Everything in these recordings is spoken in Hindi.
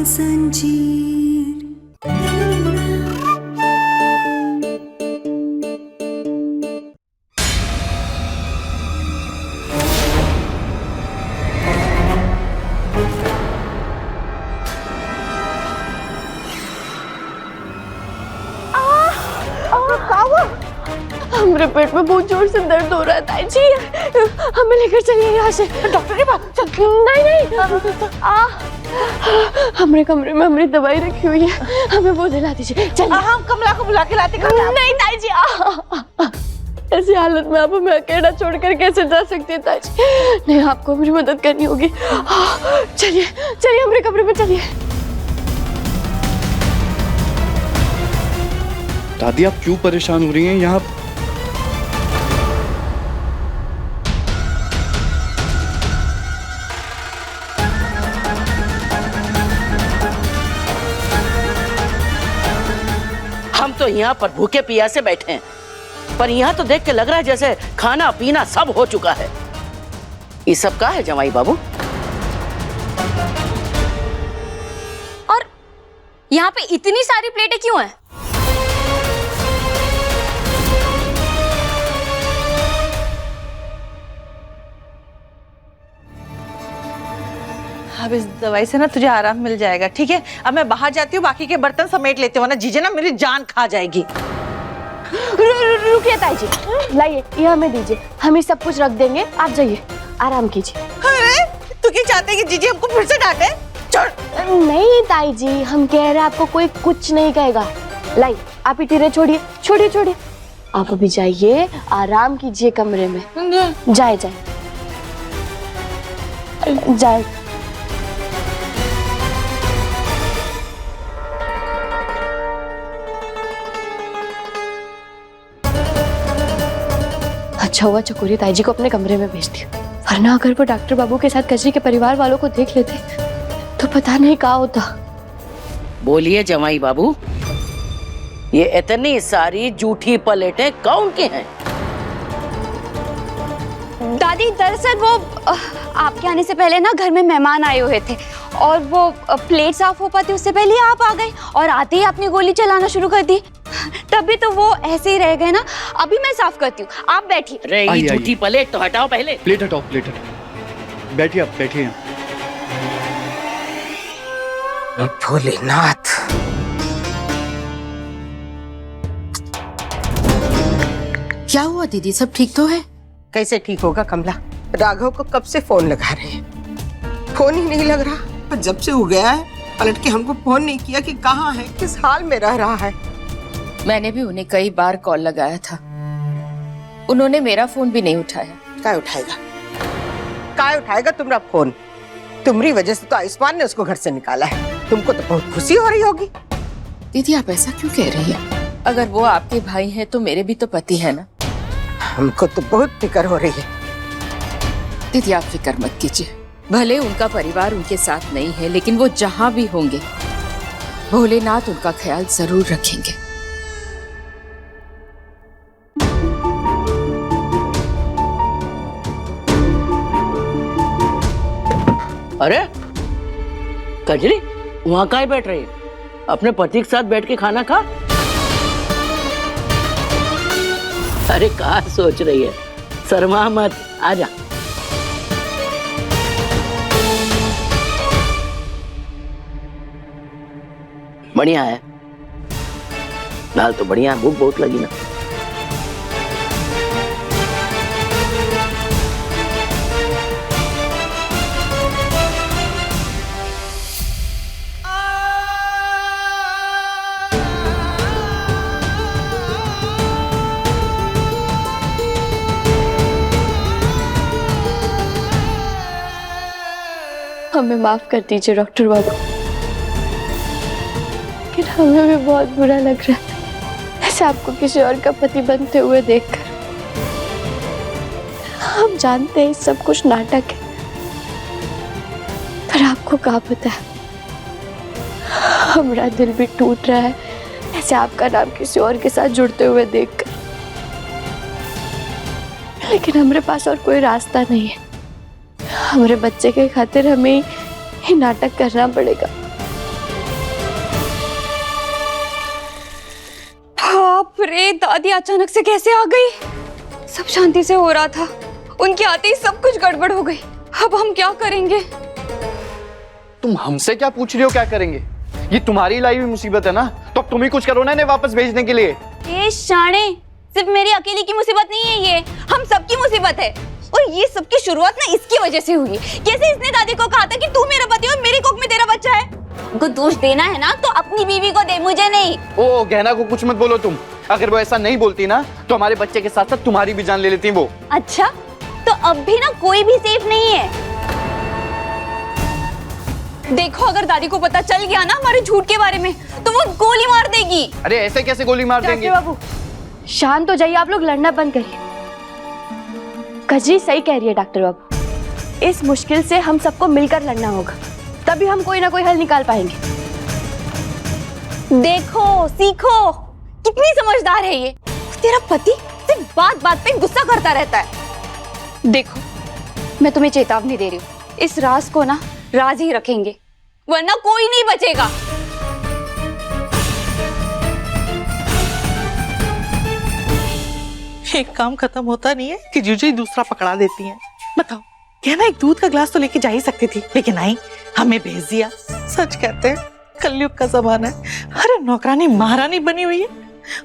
जंजीर। मेरे पेट में बहुत जोर से दर्द हो रहा है ताई जी, हमें लेकर चलिए यहाँ से डॉक्टर के पास। नहीं हमारे कमरे में हमारी दवाई रखी हुई है, हमें वो दिला दीजिए। चलिए हम कमला को बुला के लाते। नहीं ताई जी, ऐसी हालत में आप हमें अकेला छोड़कर कैसे जा सकती है ताई जी? नहीं, आपको मेरी मदद करनी होगी। चलिए चलिए हमारे कमरे में चलिए। दादी आप क्यों परेशान हो रही हैं? यहाँ हम तो यहाँ पर भूखे प्यासे बैठे हैं, पर यहाँ तो देख के लग रहा है जैसे खाना पीना सब हो चुका है। ये सब का है जमाई बाबू? और यहाँ पे इतनी सारी प्लेटें क्यों हैं? अब इस दवाई से ना तुझे आराम मिल जाएगा, ठीक है? अब मैं बाहर जाती हूँ, बाकी के बर्तन समेट लेती हूँ ना, जीजे ना मेरी जान खा जाएगी। रुकिए ताई जी, लाइए ये हमें दीजिए, हम ये सब कुछ रख देंगे, आप जाइए आराम कीजिए। अरे तू क्या चाहते है कि जीजे हमको फिर से डांटे? छोड़। नहीं ताई जी, हम कह रहे हैं आपको कोई कुछ नहीं कहेगा। लाई आप ही टीरे छोड़िए छोड़िए छोड़िए, आप अभी जाइए आराम कीजिए कमरे में। जाए जाए जाए। अच्छा हुआ चकोरी ताई जी को अपने कमरे में भेज दिया, वरना अगर वो डॉक्टर बाबू के साथ कजरी के परिवार वालों को देख लेते तो पता नहीं क्या होता। बोलिए जमाई बाबू, ये इतनी सारी जूठी प्लेटें कौन की हैं? दादी दरअसल वो आपके आने से पहले ना घर में मेहमान आए हुए थे और वो प्लेट साफ हो पाती उससे पहले आप आ गए और आते ही अपनी गोली चलाना शुरू कर दी। तभी तो वो ऐसे ही रह गए ना। अभी मैं साफ करती हूँ, आप बैठिए। अरे ये जूठी प्लेट तो हटाओ पहले। प्लेट हटाओ, प्लेट हटाओ। बैठिए आप, बैठिए। भोलेनाथ, क्या हुआ दीदी, सब ठीक तो है? कैसे ठीक होगा कमला? राघव को कब से फोन लगा रहे हैं, फोन ही नहीं लग रहा। और जब से वो गया है पलट के हमको फोन नहीं किया कि कहाँ है, किस हाल में रह रहा है। मैंने भी उन्हें कई बार कॉल लगाया था, उन्होंने मेरा फोन भी नहीं उठाया। क्या उठाएगा, क्या उठाएगा तुम्हारा फोन? तुम्हारी वजह से तो आयुष्मान ने उसको घर से निकाला है। तुमको तो बहुत खुशी हो रही होगी। दीदी आप ऐसा क्यों कह रही हैं? अगर वो आपके भाई हैं तो मेरे भी तो पति है ना। हमको तो बहुत फिक्र हो रही है। दीदी आप फिक्र मत कीजिए, भले उनका परिवार उनके साथ नहीं है, लेकिन वो जहाँ भी होंगे भोलेनाथ उनका ख्याल जरूर रखेंगे। अरे कजरी, वहाँ काहे बैठ रही है? अपने पति के साथ बैठ के खाना खा। अरे कहाँ सोच रही है, शर्मा मत, आजा। बढ़िया है दाल तो, बढ़िया, भूख बहुत लगी ना। हमें माफ कर दीजिए डॉक्टर बाबू, लेकिन हमें भी बहुत बुरा लग रहा है ऐसे आपको किसी और का पति बनते हुए देखकर। हम जानते हैं सब कुछ नाटक है, पर आपको क्या पता है, हमारा दिल भी टूट रहा है ऐसे आपका नाम किसी और के साथ जुड़ते हुए देखकर। लेकिन हमारे पास और कोई रास्ता नहीं है, हमारे बच्चे के खातिर हमें ये नाटक करना पड़ेगा। रे, दादी अचानक से कैसे आ गई? सब शांति से हो रहा था, उनके आते ही सब कुछ गड़बड़ हो गई। अब हम क्या करेंगे? तुम हमसे क्या पूछ रही हो क्या करेंगे? ये तुम्हारी लाई हुई मुसीबत है ना, तो अब तुम ही कुछ करो ना इन्हें वापस भेजने के लिए। ये शाणे, सिर्फ मेरी अकेली की मुसीबत नहीं है, ये हम सबकी मुसीबत है। और ये सबकी शुरुआत ना इसकी वजह से हुई। कैसे इसने दादी को कहा था कि तू मेरा पति और मेरी कोख में तेरा बच्चा है। उनको दोष देना है ना तो अपनी बीवी को दे, मुझे नहीं। ओ गहना को कुछ मत बोलो तुम। अगर वो ऐसा नहीं बोलती ना तो हमारे बच्चे के साथ साथ तुम्हारी भी जान ले लेती वो। अच्छा, तो अब भी ना कोई भी सेफ नहीं है। देखो, अगर दादी को पता चल गया ना हमारे झूठ के बारे में तो वो गोली मार देगी। अरे ऐसे कैसे गोली मार देंगे? डॉक्टर बाबू शांत हो जाइए, आप लोग लड़ना बंद करिए। कजरी सही कह रही है डॉक्टर बाबू, इस मुश्किल से हम सबको मिलकर लड़ना होगा, तभी हम कोई ना कोई हल निकाल पाएंगे। देखो, सीखो, कितनी समझदार है ये। तेरा पति सिर्फ बात बात पे गुस्सा करता रहता है। देखो, मैं तुम्हें चेतावनी दे रही हूँ, इस राज को ना राज ही रखेंगे, वरना कोई नहीं बचेगा। एक काम खत्म होता नहीं है कि जीजू ही दूसरा पकड़ा देती हैं। बताओ, क्या ना एक दूध का ग्लास तो लेके जा ही सकती थी, लेकिन नहीं, हमें भेज दिया। सच कहते हैं कलयुग का जमाना है। अरे नौकरानी महारानी बनी हुई है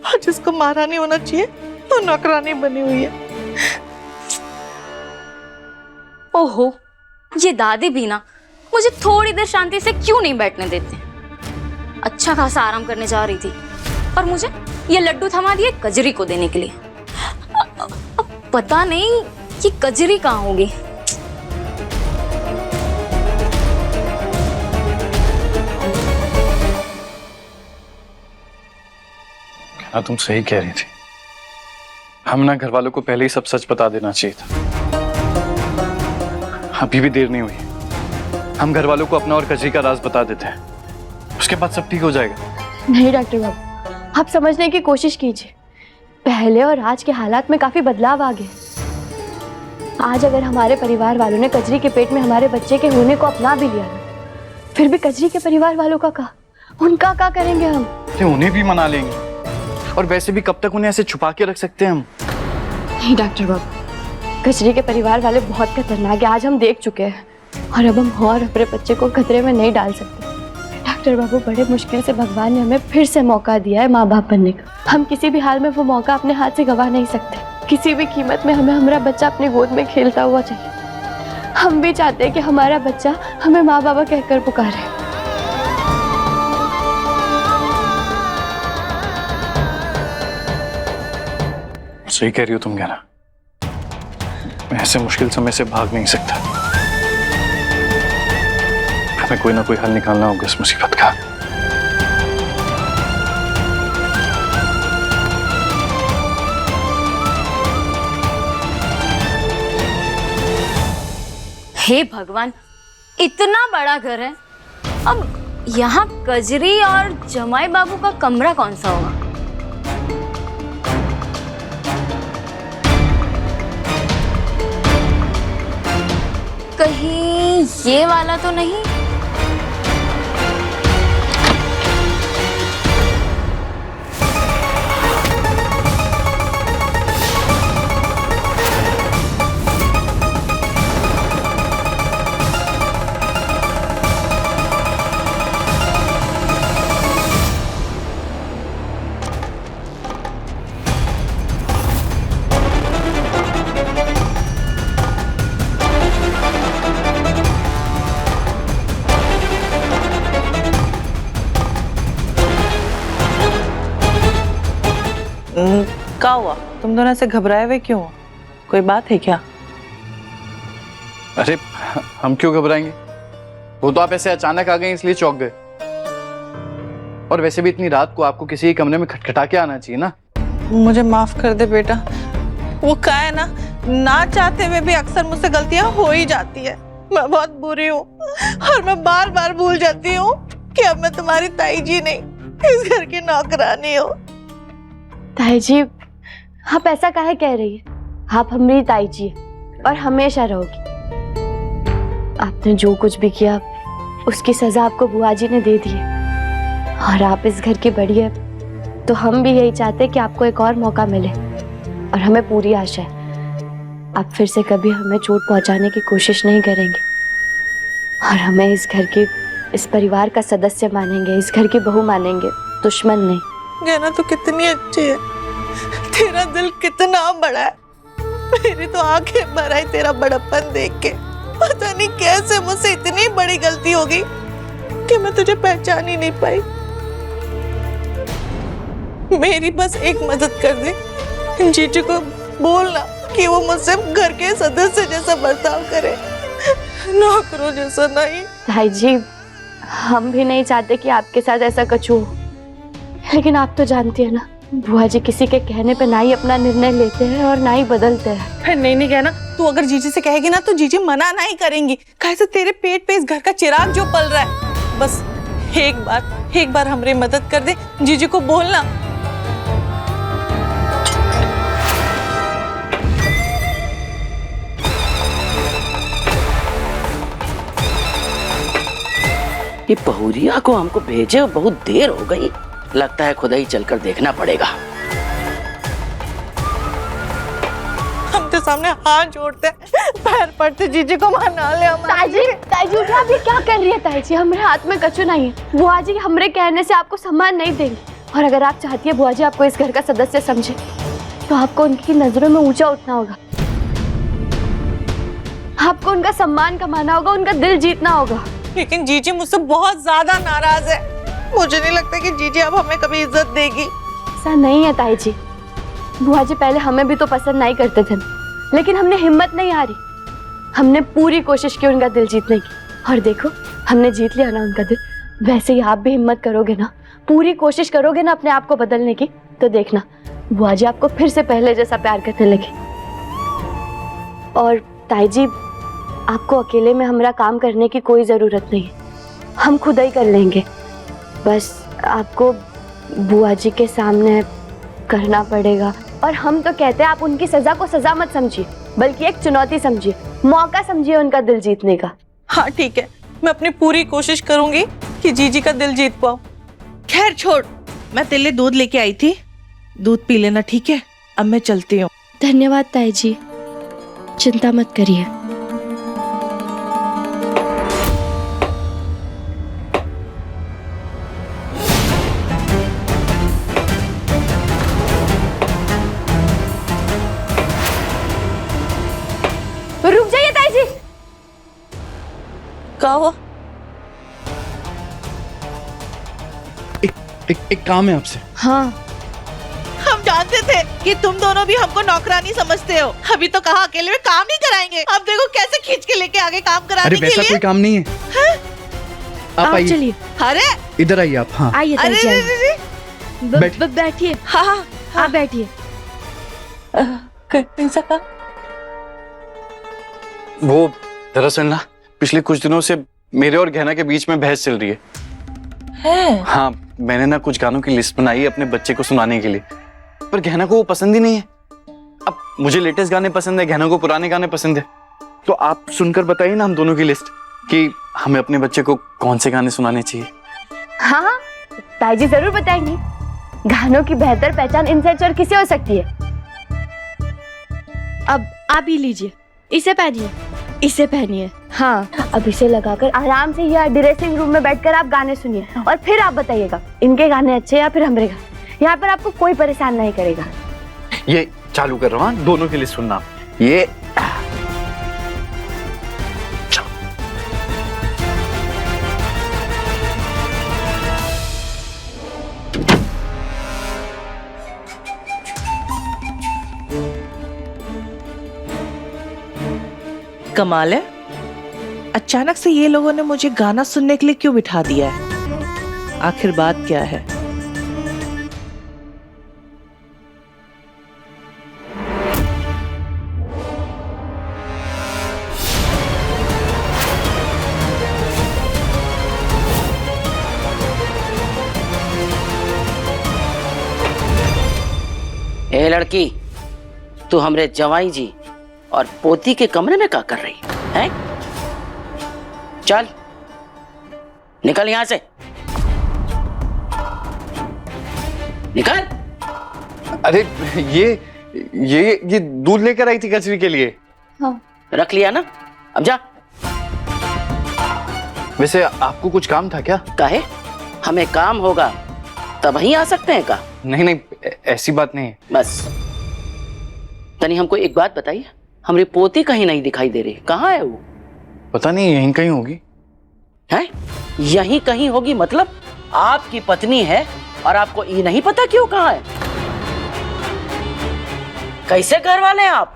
और जिसको महारानी होना चाहिए वो नौकरानी बनी हुई है। ओहो, ये दादी भी ना मुझे थोड़ी देर शांति से क्यों नहीं बैठने देते। अच्छा खासा आराम करने जा रही थी और मुझे ये लड्डू थमा दिए कजरी को देने के लिए। अब पता नहीं कि कजरी कहाँ होगी। हाँ तुम सही कह रही थी, हम ना घर वालों को पहले ही सब सच बता देना चाहिए था। अभी भी देर नहीं हुई, हम घर वालों को अपना और कजरी का राज बता देते हैं, उसके बाद सब ठीक हो जाएगा। नहीं डॉक्टर बाबू, आप समझने की कोशिश कीजिए, पहले और आज के हालात में काफी बदलाव आ गए। आज अगर हमारे परिवार वालों ने कजरी के पेट में हमारे बच्चे के होने को अपना भी लिया ना, फिर भी कजरी के परिवार वालों का उनका क्या करेंगे हम? उन्हें भी मना लेंगे, और वैसे भी कब तक उन्हें ऐसे छुपा के रख सकते हैं हम? नहीं डॉक्टर बाबू, कजरी के परिवार वाले बहुत खतरनाक है, आज हम देख चुके हैं, और अब हम और अपने बच्चे को खतरे में नहीं डाल सकते। डॉक्टर बाबू, बड़े मुश्किल से भगवान ने हमें फिर से मौका दिया है माँ बाप बनने का, हम किसी भी हाल में वो मौका अपने हाथ से गवा नहीं सकते। किसी भी कीमत में हमें हमारा बच्चा अपनी गोद में खेलता हुआ चाहिए। हम भी चाहते हैं कि हमारा बच्चा हमें माँ बाबा कहकर पुकारे। सही कह रही हो तुम गहना, मैं ऐसे मुश्किल समय से भाग नहीं सकता, हमें कोई ना कोई हल निकालना होगा इस मुसीबत का। हे भगवान, इतना बड़ा घर है, अब यहाँ कजरी और जमाई बाबू का कमरा कौन सा होगा? कहीं ये वाला तो नहीं? क्या हुआ? तुम दोनों ऐसे घबराए हुए क्यों हो? कोई बात है क्या? अरे हम क्यों घबराएंगे, वो तो आप ऐसे अचानक आ गए इसलिए चौंक गए, और वैसे भी इतनी रात को आपको किसी कमरे में खटखटा के आना चाहिए ना। मुझे माफ कर दे बेटा, वो क्या है ना चाहते हुए भी अक्सर मुझसे गलतियां हो ही जाती है। मैं बहुत बुरी हूँ और मैं बार बार भूल जाती हूँ कि अब मैं तुम्हारी ताई जी नहीं, इस घर की नौकरानी हूँ। ताई जी, आप ऐसा काहे कह रही है? आप हमारी ताई जी है और हमेशा रहोगी। आपने जो कुछ भी किया उसकी सजा आपको बुआ जी ने दे दी है, और आप इस घर की बड़ी है तो हम भी यही चाहते हैं कि आपको एक और मौका मिले, और हमें पूरी आशा है आप फिर से कभी हमें चोट पहुंचाने की कोशिश नहीं करेंगे और हमें इस घर की, इस परिवार का सदस्य मानेंगे, इस घर की बहू मानेंगे, दुश्मन नहीं। गहना तो कितनी अच्छी है, तेरा दिल कितना बड़ा है। मेरी तो आंखें भर आई तेरा बड़प्पन देख के। पता नहीं कैसे मुझसे इतनी बड़ी गलती हो गई कि मैं तुझे पहचान ही नहीं पाई। मेरी बस एक मदद कर दे, जीजू को बोलना कि वो मुझसे घर के सदस्य जैसा बर्ताव करे, नौकरों जैसा नहीं। भाई जी, हम भी नहीं चाहते कि आपके साथ ऐसा कुछ हो, लेकिन आप तो जानती है ना, बुआ जी किसी के कहने पे ना ही अपना निर्णय लेते हैं और ना ही बदलते हैं। नहीं कहना, तू अगर जीजी से कहेगी ना तो जीजी मना नहीं करेंगी। कैसे तेरे पेट पे इस घर का चिराग जो पल रहा है। बस एक बार हमारी मदद कर दे, जीजी को बोलना। ये पहुरिया को हमको भेजे बहुत देर हो गई, लगता है खुद ही चलकर देखना पड़ेगा। हम तो सामने हाथ जोड़ते पैर पड़ते, जीजी को मना ले। ताई जी उठिए, आप ये क्या कर रही है ताई जी? हमारे हाथ में कछु नहीं है। बुआ जी हमरे कहने से आपको सम्मान नहीं देंगे, और अगर आप चाहती है बुआ जी आपको इस घर का सदस्य समझे तो आपको उनकी नजरों में ऊंचा उठना होगा, आपको उनका सम्मान कमाना होगा, उनका दिल जीतना होगा। लेकिन जीजी मुझसे बहुत ज्यादा नाराज है। मुझे नहीं लगता कि जीजी अब हमें कभी इज्जत देगी। ऐसा नहीं है ताई जी, बुआ जी पहले हमें भी तो पसंद नहीं करते थे, लेकिन हमने हिम्मत नहीं हारी, हमने पूरी कोशिश की उनका दिल जीतने की, और देखो हमने जीत लिया ना उनका दिल। वैसे ही आप भी हिम्मत करोगे ना, पूरी कोशिश करोगे ना अपने आप को बदलने की, तो देखना बुआ जी आपको फिर से पहले जैसा प्यार करने लगे। और ताई जी, आपको अकेले में हमारा काम करने की कोई ज़रूरत नहीं है, हम खुद ही कर लेंगे। बस आपको बुआ जी के सामने करना पड़ेगा, और हम तो कहते हैं आप उनकी सज़ा को सज़ा मत समझिए, बल्कि एक चुनौती समझिए, मौका समझिए उनका दिल जीतने का। हाँ ठीक है, मैं अपनी पूरी कोशिश करूंगी कि जीजी का दिल जीत पाऊं। खैर छोड़, मैं तेरे लिए दूध लेके आई थी, दूध पी लेना, ठीक है? अब मैं चलती हूँ। धन्यवाद ताई जी, चिंता मत करिए। रुक जाइए ताई जी। क्या हुआ? एक काम है आपसे। हाँ, हम जानते थे कि तुम दोनों भी हमको नौकरानी समझते हो। अभी तो कहा अकेले में काम नहीं कराएंगे, अब देखो कैसे खींच के लेके आगे काम कराने अरे के वैसा लिए। कोई काम नहीं है। आप आइए, चलिए अरे इधर आइए आप। हाँ आइए ताई अरे जी, रे, आइए। रे, रे। बैठिए। हाँ हाँ आप बैठिए। कर नहीं सका। वो दरअसल ना पिछले कुछ दिनों से मेरे और गहना के बीच में बहस चल रही है। हाँ, मैंने ना कुछ गानों की लिस्ट बनाई है अपने बच्चे को सुनाने के लिए, पर गहना को वो पसंद ही नहीं है। अब मुझे लेटेस्ट गाने पसंद है, गहना को पुराने गाने पसंद है। तो आप सुनकर बताइए ना हम दोनों की लिस्ट कि हमें अपने बच्चे को कौन से गाने सुनाने चाहिए। हाँ, ताई जी जरूर बताएंगी। गानों की बेहतर पहचान इनसे और किसे हो सकती है। अब आप ही लीजिए, इसे पहनिए, इसे पहनिए। हाँ, अब इसे लगाकर आराम से या ड्रेसिंग रूम में बैठकर आप गाने सुनिए, और फिर आप बताइएगा इनके गाने अच्छे या फिर हमारे गाने। यहाँ पर आपको कोई परेशान नहीं करेगा। ये चालू कर रहा हूँ, दोनों के लिए सुनना। ये कमाल है, अचानक से ये लोगों ने मुझे गाना सुनने के लिए क्यों बिठा दिया है? आखिर बात क्या है? ए लड़की, तू हमरे जवाई जी और पोती के कमरे में क्या कर रही है? चल निकल यहां से। निकाल। अरे ये दूध लेकर आई थी कचरी के लिए। हाँ। रख लिया ना, अब जा। वैसे आपको कुछ काम था क्या? काहे? हमें काम होगा तब ही आ सकते हैं का? नहीं, ऐसी बात नहीं है। बस तनी हमको एक बात बताइए, हमारी पोती कहीं नहीं दिखाई दे रही, कहाँ है वो? पता नहीं, यहीं कहीं होगी। है? यहीं कहीं होगी मतलब? आपकी पत्नी है और आपको ये नहीं पता क्यों कहाँ है? कैसे घर वाले हैं आप?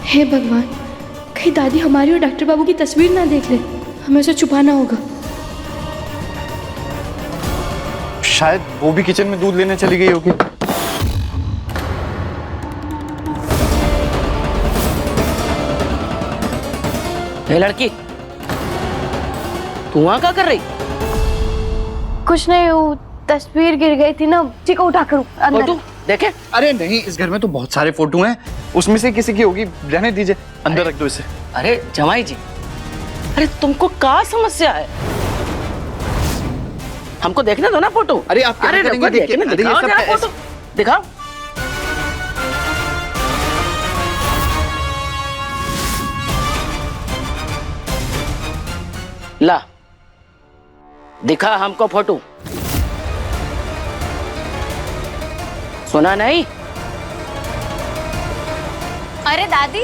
हे भगवान, कहीं दादी हमारी और डॉक्टर बाबू की तस्वीर ना देख ले, हमें उसे छुपाना होगा। शायद वो भी किचन में दूध लेने चली गई होगी। हे लड़की, तू वहां क्या कर रही? कुछ नहीं, वो तस्वीर गिर गई थी ना, उसी को उठा कर अंदर। फोटो देखे? अरे नहीं, इस घर में तो बहुत सारे फोटो हैं, उसमें से किसी की होगी, रहने दीजिए, अंदर रख दो इसे। अरे जमाई जी, अरे तुमको क्या समस्या है? हमको देखने दो ना फोटो। अरे आप क्या करेंगे? रुको, देखने अरे ये दिखाओ सब जरा ऐसे- फोटो, दिखाओ। ला, दिखा हमको फोटो। सुना नहीं? अरे दादी,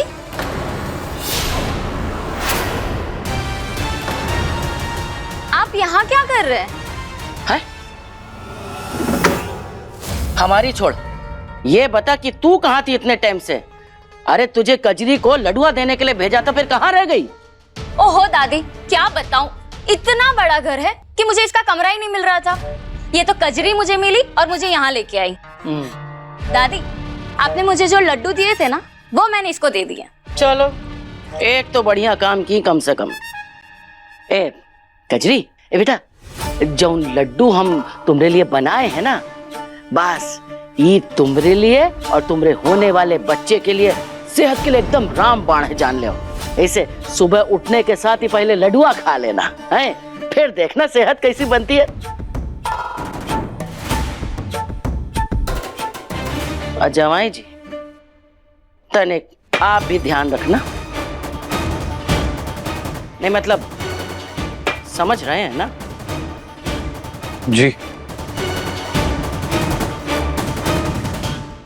आप यहाँ क्या कर रहे हैं? है? हमारी छोड़, ये बता कि तू कहाँ थी इतने टाइम से? अरे तुझे कजरी को लडुआ देने के लिए भेजा था, फिर कहाँ रह गई? ओहो दादी, क्या बताऊं, इतना बड़ा घर है कि मुझे इसका कमरा ही नहीं मिल रहा था। ये तो कजरी मुझे मिली और मुझे यहाँ लेके आई। दादी, आपने मुझे जो लड्डू दिए थे ना, वो मैंने इसको दे दिए। चलो, एक तो बढ़िया काम की कम से कम। ए कजरी, ए बेटा, जो लड्डू हम तुम्हारे लिए बनाए हैं ना, बस ये तुम्हारे लिए और तुम्हारे होने वाले बच्चे के लिए सेहत के लिए एकदम रामबाण है, जान लो। ऐसे सुबह उठने के साथ ही पहले लड्डुआ खा लेना है, फिर देखना सेहत कैसी बनती है। और जमाई जी, तनिक आप भी ध्यान रखना। नहीं मतलब समझ रहे हैं ना? जी।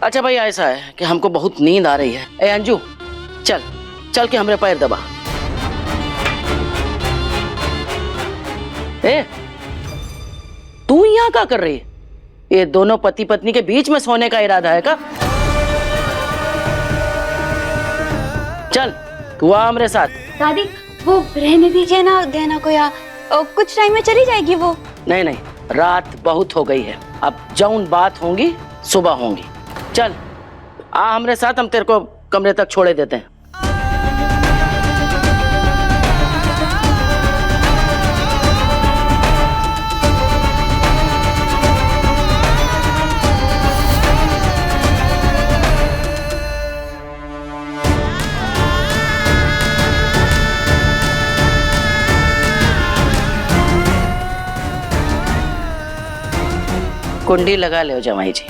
अच्छा भाई, ऐसा है कि हमको बहुत नींद आ रही है। ए अंजू, चल चल के हमारे पैर दबा। ए, तू यहाँ क्या कर रही है? ये दोनों पति पत्नी के बीच में सोने का इरादा है क्या? चल तू आ हमारे साथ। दादी, वो रहने दीजिए ना गहना को, या कुछ टाइम में चली जाएगी वो। नहीं नहीं, रात बहुत हो गई है, अब जौन बात होंगी सुबह होंगी। चल आ हमारे साथ, हम तेरे को कमरे तक छोड़े देते हैं। कुंडी लगा ले जमाई जी।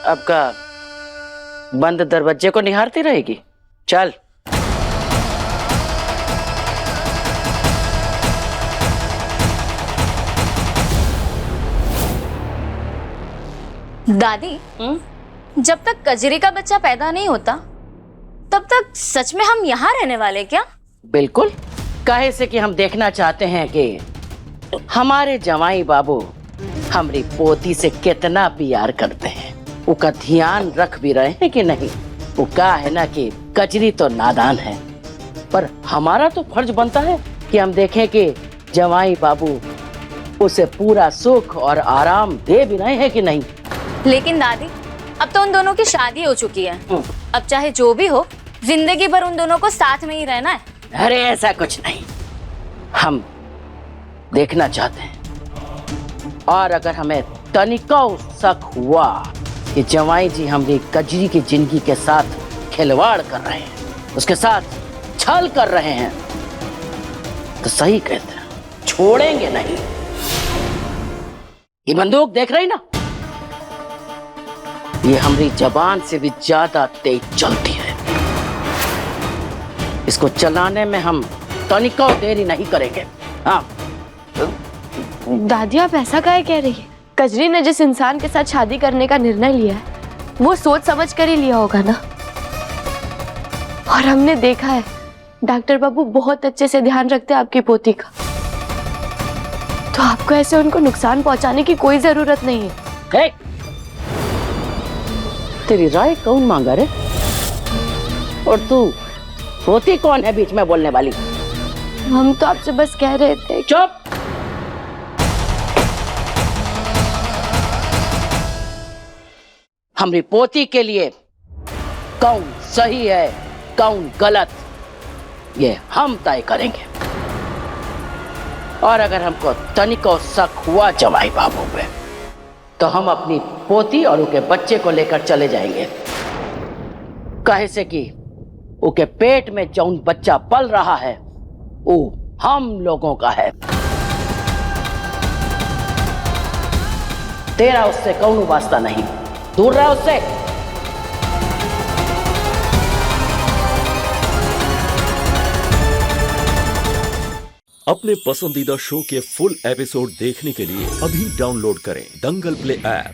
अब का बंद दरवाजे को निहारती रहेगी? चल। दादी, जब तक कजरी का बच्चा पैदा नहीं होता तब तक सच में हम यहाँ रहने वाले क्या? बिल्कुल, काहे से कि हम देखना चाहते हैं कि हमारे जमाई बाबू हमारी पोती से कितना प्यार करते हैं, उसका ध्यान रख भी रहे हैं कि नहीं। वो क्या है ना कि कजरी तो नादान है, पर हमारा तो फर्ज बनता है कि हम देखें कि जवाई बाबू उसे पूरा सुख और आराम दे भी रहे हैं कि नहीं। लेकिन दादी, अब तो उन दोनों की शादी हो चुकी है। अब चाहे जो भी हो, जिंदगी भर उन दोनों को साथ में ही रहना है। अरे ऐसा कुछ नहीं, हम देखना चाहते हैं, और अगर हमें तनिका शक हुआ कि जवाई जी हमारी कजरी की जिंदगी के साथ खिलवाड़ कर रहे हैं, उसके साथ छल कर रहे हैं, तो सही कहते हैं, छोड़ेंगे नहीं। ये बंदूक देख रही ना, ये हमारी जबान से भी ज्यादा तेज चलती है। इसको चलाने में हम तनिका देरी नहीं करेंगे। हाँ दादी आप ऐसा काहे कह रही है? कजरी ने जिस इंसान के साथ शादी करने का निर्णय लिया है, वो सोच समझ कर ही लिया होगा ना। और हमने देखा है डॉक्टर बाबू बहुत अच्छे से ध्यान रखते हैं आपकी पोती का, तो आपको ऐसे उनको नुकसान पहुंचाने की कोई जरूरत नहीं है। हे, तेरी राय कौन मांगा रे? और तू पोती कौन है बीच में बोलने वाली? हम तो आपसे बस कह रहे थे। चुप! हमारी पोती के लिए कौन सही है कौन गलत, ये हम तय करेंगे। और अगर हमको तनिको शक हुआ जवाई बाबू पे, तो हम अपनी पोती और उनके बच्चे को लेकर चले जाएंगे। कहे से कि उनके पेट में जौन बच्चा पल रहा है वो हम लोगों का है। तेरा उससे कौन वास्ता नहीं, दूर रहा उससे। अपने पसंदीदा शो के फुल एपिसोड देखने के लिए अभी डाउनलोड करें दंगल प्ले ऐप।